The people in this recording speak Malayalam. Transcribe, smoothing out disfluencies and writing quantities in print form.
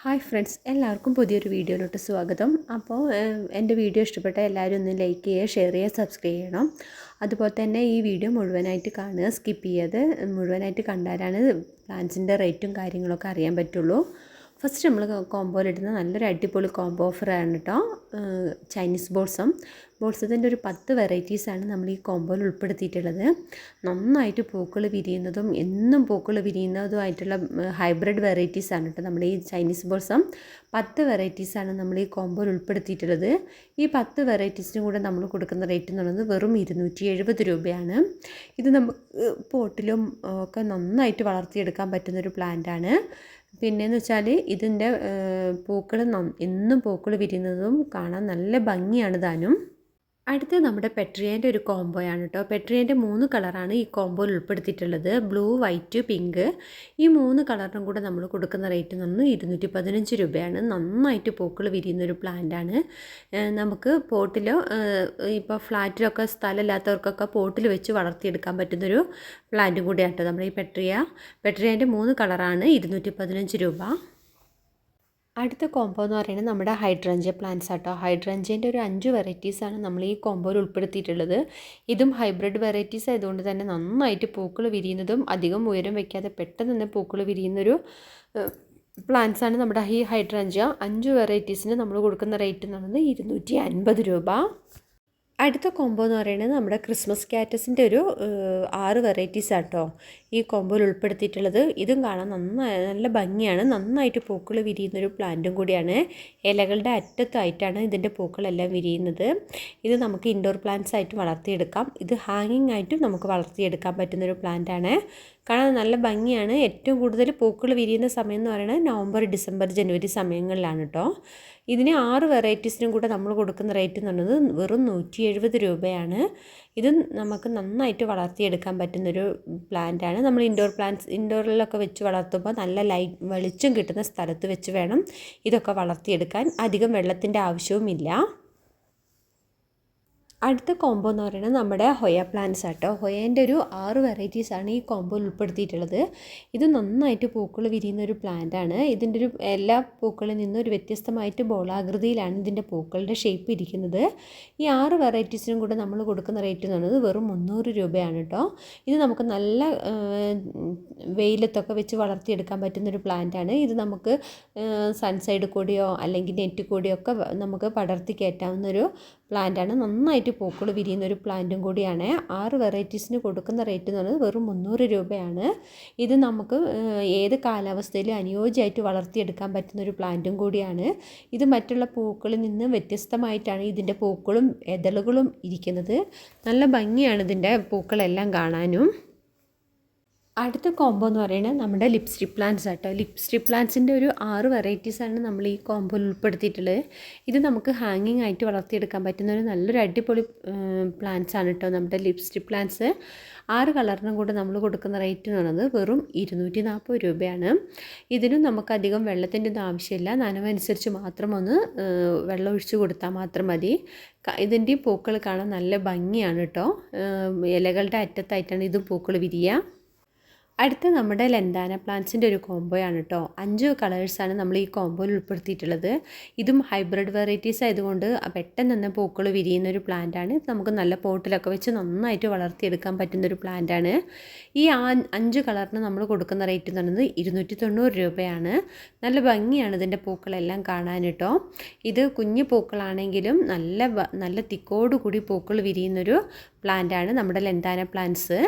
ഹായ് ഫ്രണ്ട്സ്, എല്ലാവർക്കും പുതിയൊരു വീഡിയോയിലോട്ട് സ്വാഗതം. അപ്പോൾ എൻ്റെ വീഡിയോ ഇഷ്ടപ്പെട്ട എല്ലാവരും ഒന്ന് ലൈക്ക് ചെയ്യുക, ഷെയർ ചെയ്യുക, സബ്സ്ക്രൈബ് ചെയ്യണം. അതുപോലെ തന്നെ ഈ വീഡിയോ മുഴുവനായിട്ട് കാണുക, സ്കിപ്പ് ചെയ്യാതെ മുഴുവനായിട്ട് കണ്ടാലാണ് പ്ലാൻസിൻ്റെ റേറ്റും കാര്യങ്ങളൊക്കെ അറിയാൻ പറ്റുള്ളൂ. ഫസ്റ്റ് നമ്മൾ കോമ്പോയിലിടുന്ന നല്ലൊരു അടിപൊളി കോംബോ ഓഫറാണ് കേട്ടോ. ചൈനീസ് ബോൾസത്തിൻ്റെ ഒരു 10 വെറൈറ്റീസാണ് നമ്മൾ ഈ കോംബോയിൽ ഉൾപ്പെടുത്തിയിട്ടുള്ളത്. നന്നായിട്ട് പൂക്കൾ വിരിയുന്നതും എന്നും പൂക്കൾ വിരിയുന്നതുമായിട്ടുള്ള ഹൈബ്രിഡ് വെറൈറ്റീസാണ് കേട്ടോ നമ്മുടെ ഈ ചൈനീസ് ബോൾസം. 10 വെറൈറ്റീസാണ് നമ്മൾ ഈ കോംബോയിൽ ഉൾപ്പെടുത്തിയിട്ടുള്ളത്. ഈ 10 വെറൈറ്റീസിനും കൂടെ നമ്മൾ കൊടുക്കുന്ന റേറ്റ് എന്ന് പറയുന്നത് വെറും 270 രൂപയാണ്. ഇത് നമുക്ക് പോട്ടിലും ഒക്കെ നന്നായിട്ട് വളർത്തിയെടുക്കാൻ പറ്റുന്നൊരു പ്ലാന്റാണ്. പിന്നെയെന്ന് വെച്ചാൽ ഇതിൻ്റെ പൂക്കൾ എന്നും പൂക്കൾ വിരിയുന്നതും കാണാൻ നല്ല ഭംഗിയാണ് താനും. അടുത്ത് നമ്മുടെ പെട്രിയേൻ്റെ ഒരു കോംബോയാണ് കേട്ടോ. പെട്രിയേൻ്റെ 3 കളറാണ് ഈ കോംബോയിൽ ഉൾപ്പെടുത്തിയിട്ടുള്ളത്. Blue, white, pink. ഈ 3 കളറിനും കൂടെ നമ്മൾ കൊടുക്കുന്ന റേറ്റ് എന്ന് പറഞ്ഞാൽ 215 രൂപയാണ്. നന്നായിട്ട് പൂക്കൾ വിരിയുന്നൊരു പ്ലാന്റാണ്. നമുക്ക് പോട്ടിലോ ഇപ്പോൾ ഫ്ലാറ്റിലൊക്കെ സ്ഥലമില്ലാത്തവർക്കൊക്കെ പോട്ടിൽ വെച്ച് വളർത്തിയെടുക്കാൻ പറ്റുന്നൊരു പ്ലാന്റും കൂടിയാണ് കേട്ടോ നമ്മുടെ ഈ പെട്രിയേൻ്റെ 3 കളറാണ് 215 രൂപ. അടുത്ത കോംബോ എന്ന് പറയുന്നത് നമ്മുടെ ഹൈഡ്രഞ്ച പ്ലാന്റ്സ് ആട്ടോ. ഹൈഡ്രഞ്ചേൻ്റെ ഒരു 5 വെറൈറ്റീസാണ് നമ്മൾ ഈ കോംബോയിൽ ഉൾപ്പെടുത്തിയിട്ടുള്ളത്. ഇതും ഹൈബ്രിഡ് വെറൈറ്റീസ് ആയതുകൊണ്ട് തന്നെ നന്നായിട്ട് പൂക്കൾ വിരിയുന്നതും അധികം ഉയരം വയ്ക്കാതെ പെട്ടെന്ന് തന്നെ പൂക്കൾ വിരിയുന്നൊരു പ്ലാന്റ്സാണ് നമ്മുടെ ഈ ഹൈഡ്രഞ്ച. 5 വെറൈറ്റീസിന് നമ്മൾ കൊടുക്കുന്ന റേറ്റ് എന്ന് പറയുന്നത് 250 രൂപ. അടുത്ത കോംബോ എന്ന് പറയുന്നത് നമ്മുടെ ക്രിസ്മസ് കാറ്റസിൻ്റെ ഒരു 6 വെറൈറ്റീസ് ആട്ടോ ഈ കോംബോയിൽ ഉൾപ്പെടുത്തിയിട്ടുള്ളത്. ഇതും കാണാൻ നല്ല ഭംഗിയാണ്. നന്നായിട്ട് പൂക്കൾ വിരിയുന്നൊരു പ്ലാന്റും കൂടിയാണ്. ഇലകളുടെ അറ്റത്തായിട്ടാണ് ഇതിൻ്റെ പൂക്കളെല്ലാം വിരിയുന്നത്. ഇത് നമുക്ക് ഇൻഡോർ പ്ലാന്റ്സ് ആയിട്ട് വളർത്തിയെടുക്കാം. ഇത് ഹാങ്ങിങ് ആയിട്ടും നമുക്ക് വളർത്തിയെടുക്കാൻ പറ്റുന്നൊരു പ്ലാന്റാണ്. കാണാൻ നല്ല ഭംഗിയാണ്. ഏറ്റവും കൂടുതൽ പൂക്കൾ വിരിയുന്ന സമയം എന്ന് പറയുന്നത് നവംബർ, ഡിസംബർ, ജനുവരി സമയങ്ങളിലാണ് കേട്ടോ. ഇതിന് 6 വെറൈറ്റീസിനും കൂടെ നമ്മൾ കൊടുക്കുന്ന റേറ്റ് എന്ന് പറയുന്നത് വെറും 170 രൂപയാണ്. ഇത് നമുക്ക് നന്നായിട്ട് വളർത്തിയെടുക്കാൻ പറ്റുന്നൊരു പ്ലാന്റാണ്. നമ്മൾ ഇൻഡോറിലൊക്കെ വെച്ച് വളർത്തുമ്പോൾ നല്ല വെളിച്ചം കിട്ടുന്ന സ്ഥലത്ത് വെച്ച് വേണം ഇതൊക്കെ വളർത്തിയെടുക്കാൻ. അധികം വെള്ളത്തിൻ്റെ ആവശ്യവുമില്ല. അടുത്ത കോംബോ എന്ന് പറയുന്നത് നമ്മുടെ ഹൊയ പ്ലാന്റ്സ് ആട്ടോ. ഹൊയേൻ്റെ ഒരു 6 വെറൈറ്റീസാണ് ഈ കോംബോയിൽ ഉൾപ്പെടുത്തിയിട്ടുള്ളത്. ഇത് നന്നായിട്ട് പൂക്കൾ വിരിയുന്ന ഒരു പ്ലാന്റാണ്. ഇതിൻ്റെ ഒരു എല്ലാ പൂക്കളിൽ നിന്നും ഒരു വ്യത്യസ്തമായിട്ട് ബോളാകൃതിയിലാണ് ഇതിൻ്റെ പൂക്കളുടെ ഷേപ്പ് ഇരിക്കുന്നത്. ഈ 6 വെറൈറ്റീസിനും കൂടെ നമ്മൾ കൊടുക്കുന്ന റേറ്റ് എന്ന് പറയുന്നത് വെറും 300 രൂപയാണ് കേട്ടോ. ഇത് നമുക്ക് നല്ല വെയിലത്തൊക്കെ വെച്ച് വളർത്തിയെടുക്കാൻ പറ്റുന്നൊരു പ്ലാന്റാണ്. ഇത് നമുക്ക് സൺസൈഡ് കൂടിയോ അല്ലെങ്കിൽ നെറ്റ് കൂടിയോ ഒക്കെ നമുക്ക് പടർത്തി കയറ്റാവുന്നൊരു പ്ലാന്റാണ്. നന്നായിട്ട് പൂക്കൾ വിരിയുന്ന ഒരു പ്ലാന്റും കൂടിയാണ്. 6 വെറൈറ്റീസിന് കൊടുക്കുന്ന റേറ്റ് എന്ന് പറയുന്നത് വെറും 300 രൂപയാണ്. ഇത് നമുക്ക് ഏത് കാലാവസ്ഥയിലും അനുയോജ്യമായിട്ട് വളർത്തിയെടുക്കാൻ പറ്റുന്നൊരു പ്ലാന്റും കൂടിയാണ്. ഇത് മറ്റുള്ള പൂക്കളിൽ നിന്ന് വ്യത്യസ്തമായിട്ടാണ് ഇതിൻ്റെ പൂക്കളും ഇതളുകളും ഇരിക്കുന്നത്. നല്ല ഭംഗിയാണ് ഇതിൻ്റെ പൂക്കളെല്ലാം കാണാനും. അടുത്ത കോംബോ എന്ന് പറയുന്നത് നമ്മുടെ ലിപ്സ്റ്റിക് പ്ലാന്റ്സ് ആട്ടോ. ലിപ്സ്റ്റിക് പ്ലാന്റ്സിൻ്റെ ഒരു 6 വെറൈറ്റീസാണ് നമ്മൾ ഈ കോംബോയിൽ ഉൾപ്പെടുത്തിയിട്ടുള്ളത്. ഇത് നമുക്ക് ഹാങ്ങിങ് ആയിട്ട് വളർത്തിയെടുക്കാൻ പറ്റുന്ന ഒരു നല്ലൊരു അടിപൊളി പ്ലാന്റ്സ് ആണ് കേട്ടോ നമ്മുടെ ലിപ്സ്റ്റിക് പ്ലാന്റ്സ്. 6 കളറിനും കൂടെ നമ്മൾ കൊടുക്കുന്ന റേറ്റ് എന്ന് പറയുന്നത് വെറും 240 രൂപയാണ്. ഇതിനും നമുക്കധികം വെള്ളത്തിൻ്റെ ഒന്നും ആവശ്യമില്ല. നനവനുസരിച്ച് മാത്രം ഒന്ന് വെള്ളം ഒഴിച്ച് കൊടുത്താൽ മാത്രം മതി. ഇതിൻ്റെ പൂക്കൾ കാണാൻ നല്ല ഭംഗിയാണ് കേട്ടോ. ഇലകളുടെ അറ്റത്തായിട്ടാണ് ഇതും പൂക്കൾ വിരിയുക. അടുത്ത നമ്മുടെ ലെന്താന പ്ലാന്റ്സിൻ്റെ ഒരു കോംബോയാണ് കേട്ടോ. 5 കളേഴ്സാണ് നമ്മൾ ഈ കോംബോയിൽ ഉൾപ്പെടുത്തിയിട്ടുള്ളത്. ഇതും ഹൈബ്രിഡ് വെറൈറ്റീസ് ആയതുകൊണ്ട് പെട്ടെന്ന് തന്നെ പൂക്കൾ വിരിയുന്ന ഒരു പ്ലാന്റാണ്. നമുക്ക് നല്ല പോട്ടിലൊക്കെ വെച്ച് നന്നായിട്ട് വളർത്തിയെടുക്കാൻ പറ്റുന്നൊരു പ്ലാന്റാണ്. ഈ 5 കളറിന് നമ്മൾ കൊടുക്കുന്ന റേറ്റ് എന്ന് പറയുന്നത് 290 രൂപയാണ്. നല്ല ഭംഗിയാണ് ഇതിൻ്റെ പൂക്കളെല്ലാം കാണാൻ കേട്ടോ. ഇത് കുഞ്ഞു പൂക്കളാണെങ്കിലും നല്ല തിക്കോടുകൂടി പൂക്കൾ വിരിയുന്നൊരു പ്ലാന്റാണ് നമ്മുടെ ലെന്താന പ്ലാന്റ്സ്.